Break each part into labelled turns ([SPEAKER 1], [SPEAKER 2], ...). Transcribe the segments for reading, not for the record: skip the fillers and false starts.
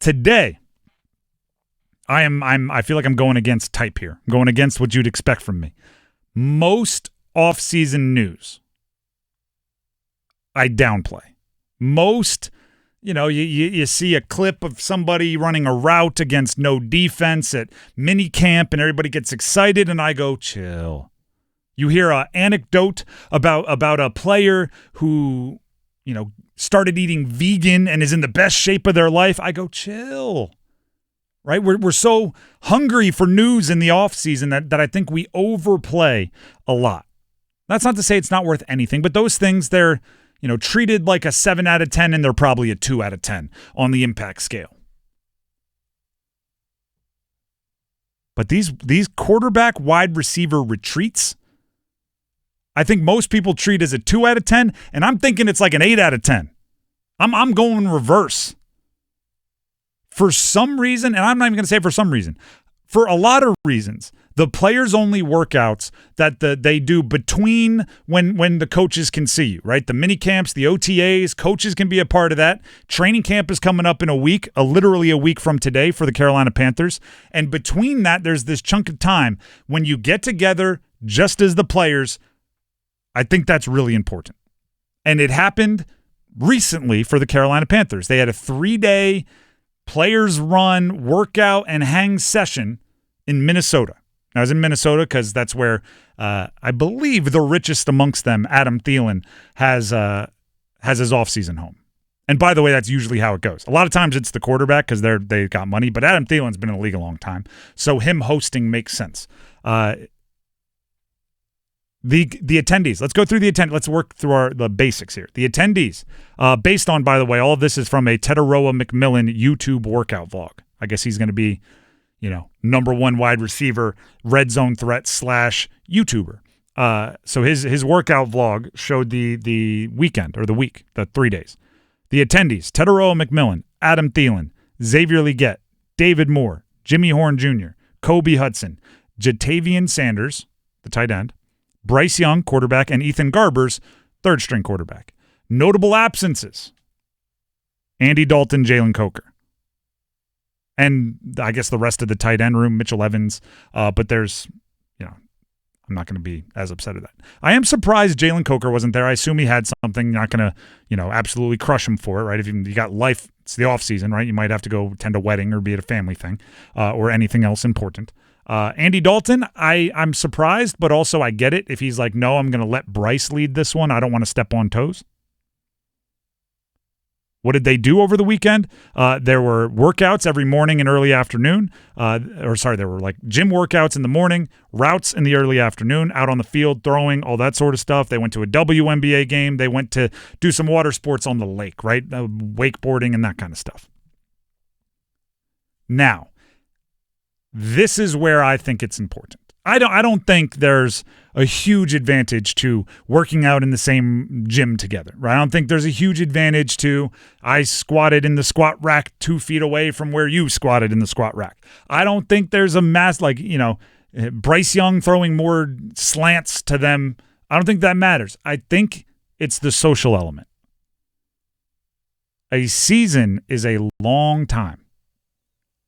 [SPEAKER 1] Today, I feel like I'm going against type here. I'm going against what you'd expect from me. Most offseason news, I downplay. Most, you see a clip of somebody running a route against no defense at mini camp and everybody gets excited and I go, chill. You hear an anecdote about a player who, started eating vegan and is in the best shape of their life. I go, chill. Right? We're so hungry for news in the offseason that I think we overplay a lot. That's not to say it's not worth anything, but those things, they're, treated like a 7 out of 10 and they're probably a 2 out of 10 on the impact scale. But these quarterback wide receiver retreats, I think most people treat as a 2 out of 10, and I'm thinking it's like an 8 out of 10. I'm going reverse. For some reason, and I'm not even going to say for some reason, for a lot of reasons, the players-only workouts that they do between when the coaches can see you, right? The mini camps, the OTAs, coaches can be a part of that. Training camp is coming up in a week, literally a week from today for the Carolina Panthers. And between that, there's this chunk of time when you get together just as the players. I think that's really important. And it happened recently for the Carolina Panthers. They had a 3-day players run workout and hang session in Minnesota. I was in Minnesota because that's where I believe the richest amongst them, Adam Thielen, has his offseason home. And by the way, that's usually how it goes. A lot of times it's the quarterback because they got money, but Adam Thielen's been in the league a long time, so him hosting makes sense. The attendees. Let's go through the attendees. Let's work through the basics here. The attendees, based on, by the way, all of this is from a Tepper McMillan YouTube workout vlog. I guess he's going to be, number one wide receiver, red zone threat / YouTuber. So his workout vlog showed the weekend or the week, the 3 days. The attendees: Tepper McMillan, Adam Thielen, Xavier Legette, David Moore, Jimmy Horn Jr., Kobe Hudson, Jatavian Sanders, the tight end, Bryce Young, quarterback, and Ethan Garbers, third-string quarterback. Notable absences: Andy Dalton, Jalen Coker. And I guess the rest of the tight end room, Mitchell Evans. But there's, I'm not going to be as upset at that. I am surprised Jalen Coker wasn't there. I assume he had something. Not going to, absolutely crush him for it, right? If you got life, it's the offseason, right? You might have to go attend a wedding or be at a family thing or anything else important. Andy Dalton, I'm surprised, but also I get it. If he's like, no, I'm going to let Bryce lead this one. I don't want to step on toes. What did they do over the weekend? There were workouts every morning and early afternoon. There were like gym workouts in the morning, routes in the early afternoon, out on the field, throwing, all that sort of stuff. They went to a WNBA game. They went to do some water sports on the lake, right? Wakeboarding and that kind of stuff. Now, this is where I think it's important. I don't think there's a huge advantage to working out in the same gym together, right? I don't think there's a huge advantage to I squatted in the squat rack 2 feet away from where you squatted in the squat rack. I don't think there's a mass Bryce Young throwing more slants to them. I don't think that matters. I think it's the social element. A season is a long time.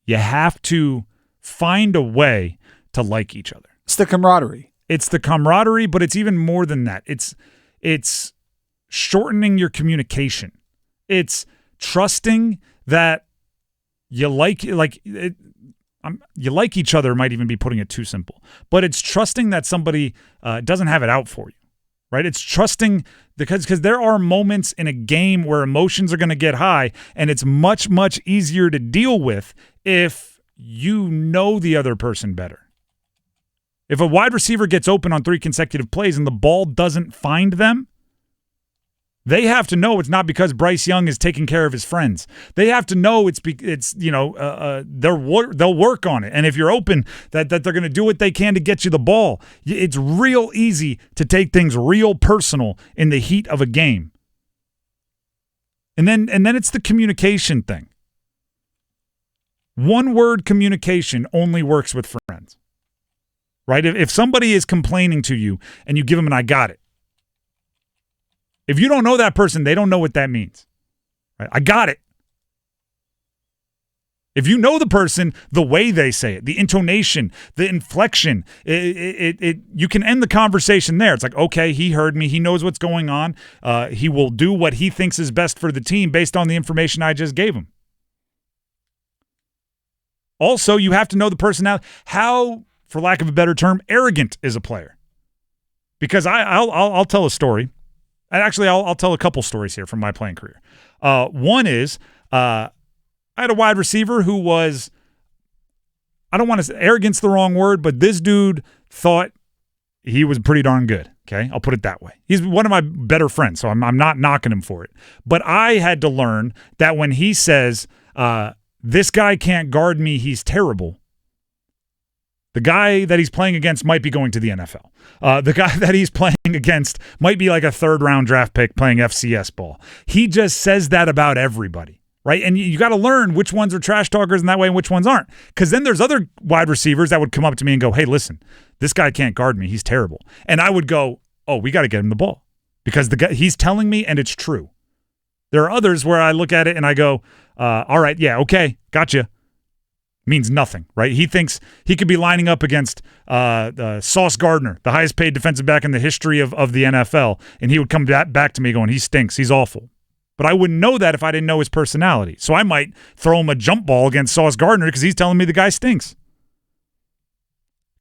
[SPEAKER 1] You have to find a way to like each other.
[SPEAKER 2] It's the camaraderie.
[SPEAKER 1] It's the camaraderie, but it's even more than that. It's shortening your communication. It's trusting that you like each other. Might even be putting it too simple, but it's trusting that somebody doesn't have it out for you, right? It's trusting because there are moments in a game where emotions are going to get high, and it's much, much easier to deal with if you know the other person better. If a wide receiver gets open on 3 consecutive plays and the ball doesn't find them, they have to know it's not because Bryce Young is taking care of his friends. They have to know they'll work on it. And if you're open, that they're going to do what they can to get you the ball. It's real easy to take things real personal in the heat of a game. And then it's the communication thing. One-word communication only works with friends. Right? If somebody is complaining to you and you give them an I got it. If you don't know that person, they don't know what that means. Right? I got it. If you know the person, the way they say it, the intonation, the inflection, you can end the conversation there. It's like, okay, he heard me. He knows what's going on. He will do what he thinks is best for the team based on the information I just gave him. Also, you have to know the personality. How, for lack of a better term, arrogant is a player. Because I'll tell a story. And actually, I'll tell a couple stories here from my playing career. One is I had a wide receiver who was, I don't want to say arrogant's the wrong word, but this dude thought he was pretty darn good. Okay, I'll put it that way. He's one of my better friends, so I'm not knocking him for it. But I had to learn that when he says, this guy can't guard me, he's terrible, the guy that he's playing against might be going to the NFL. The guy that he's playing against might be like a third-round draft pick playing FCS ball. He just says that about everybody, right? And you got to learn which ones are trash talkers in that way and which ones aren't. Because then there's other wide receivers that would come up to me and go, hey, listen, this guy can't guard me. He's terrible. And I would go, oh, we got to get him the ball. Because the guy, he's telling me and it's true. There are others where I look at it and I go, all right, yeah, okay, gotcha. Means nothing, right? He thinks he could be lining up against Sauce Gardner, the highest paid defensive back in the history of the NFL, and he would come back to me going, he stinks, he's awful. But I wouldn't know that if I didn't know his personality. So I might throw him a jump ball against Sauce Gardner because he's telling me the guy stinks.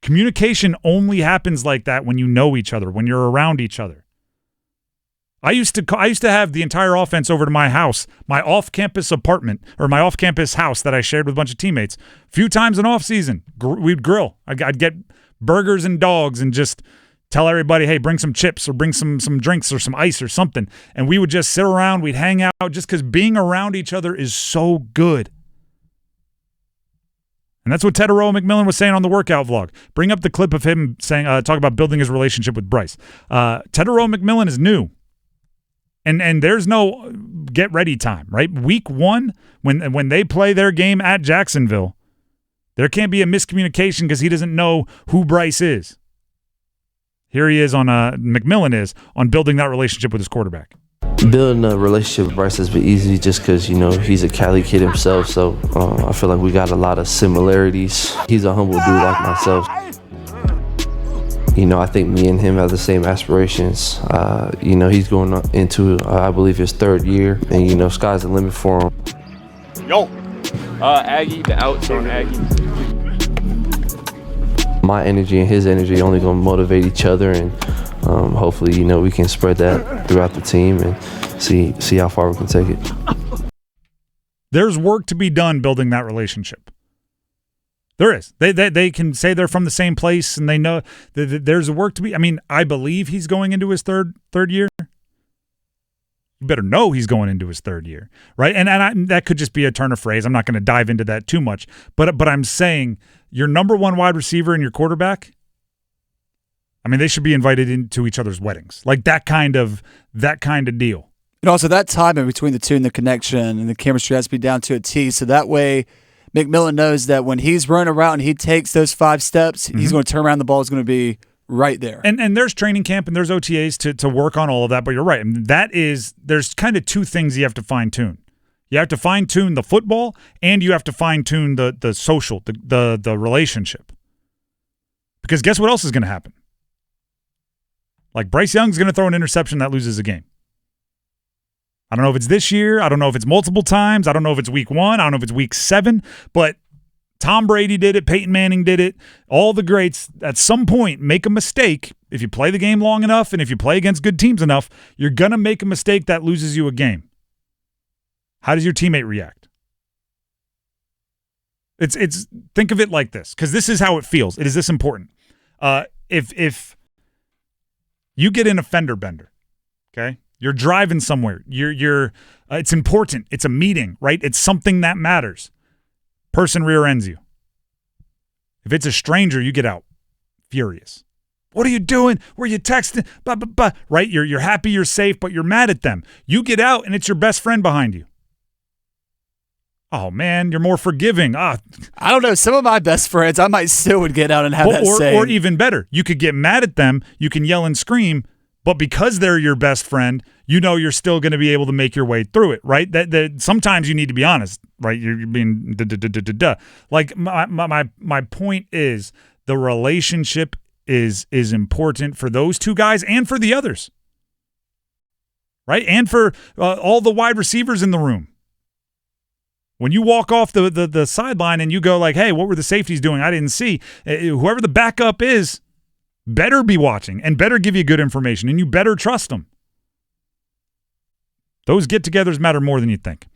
[SPEAKER 1] Communication only happens like that when you know each other, when you're around each other. I used to have the entire offense over to my house, my off-campus apartment, or my off-campus house that I shared with a bunch of teammates. A few times in off-season, we'd grill. I'd get burgers and dogs and just tell everybody, hey, bring some chips or bring some drinks or some ice or something. And we would just sit around, we'd hang out, just because being around each other is so good. And that's what Tepper McMillan was saying on the workout vlog. Bring up the clip of him saying, talk about building his relationship with Bryce. Tepper McMillan is new. And there's no get ready time, right? Week 1, when they play their game at Jacksonville, there can't be a miscommunication because he doesn't know who Bryce is. Here he is on McMillan is on building that relationship with his quarterback.
[SPEAKER 2] Building a relationship with Bryce has been easy just because, he's a Cali kid himself. So I feel like we got a lot of similarities. He's a humble dude like myself. I think me and him have the same aspirations. He's going into, I believe, his 3rd year. And, sky's the limit for him.
[SPEAKER 3] Yo. Aggie, the outs on Aggie.
[SPEAKER 2] My energy and his energy only going to motivate each other. And hopefully, we can spread that throughout the team and see how far we can take it.
[SPEAKER 1] There's work to be done building that relationship. There is. They can say they're from the same place and they know there's work to be. I mean, I believe he's going into his third year. You better know he's going into his 3rd year, right? And that could just be a turn of phrase. I'm not going to dive into that too much. But I'm saying your number 1 wide receiver and your quarterback, I mean, they should be invited into each other's weddings. Like that kind of deal.
[SPEAKER 4] And also that time in between the two and the connection and the chemistry has to be down to a T. So that way McMillan knows that when he's running around and he takes those 5 steps, he's going to turn around, the ball is going to be right there.
[SPEAKER 1] And there's training camp and there's OTAs to work on all of that, but you're right. I mean, there's kind of 2 things you have to fine-tune. You have to fine-tune the football and you have to fine-tune the social, the relationship. Because guess what else is going to happen? Like Bryce Young's going to throw an interception that loses a game. I don't know if it's this year. I don't know if it's multiple times. I don't know if it's week 1. I don't know if it's week 7. But Tom Brady did it. Peyton Manning did it. All the greats at some point make a mistake. If you play the game long enough and if you play against good teams enough, you're going to make a mistake that loses you a game. How does your teammate react? It's think of it like this, because this is how it feels. It is this important. If you get in a fender bender, okay? You're driving somewhere. It's important. It's a meeting, right? It's something that matters. Person rear ends you. If it's a stranger, you get out furious. What are you doing? Were you texting? Blah, blah, blah. Right? You're happy you're safe, but you're mad at them. You get out and it's your best friend behind you. Oh, man, you're more forgiving. I
[SPEAKER 4] don't know. Some of my best friends, I might still would get out and have that same.
[SPEAKER 1] Or even better, you could get mad at them. You can yell and scream, But because they're your best friend, you know you're still going to be able to make your way through it, right? That sometimes you need to be honest, right? You're being like my point is the relationship is important for those two guys and for the others, right? And for all the wide receivers in the room. When you walk off the sideline and you go like, hey, what were the safeties doing? I didn't see. Whoever the backup is better be watching and better give you good information, and you better trust them. Those get-togethers matter more than you think.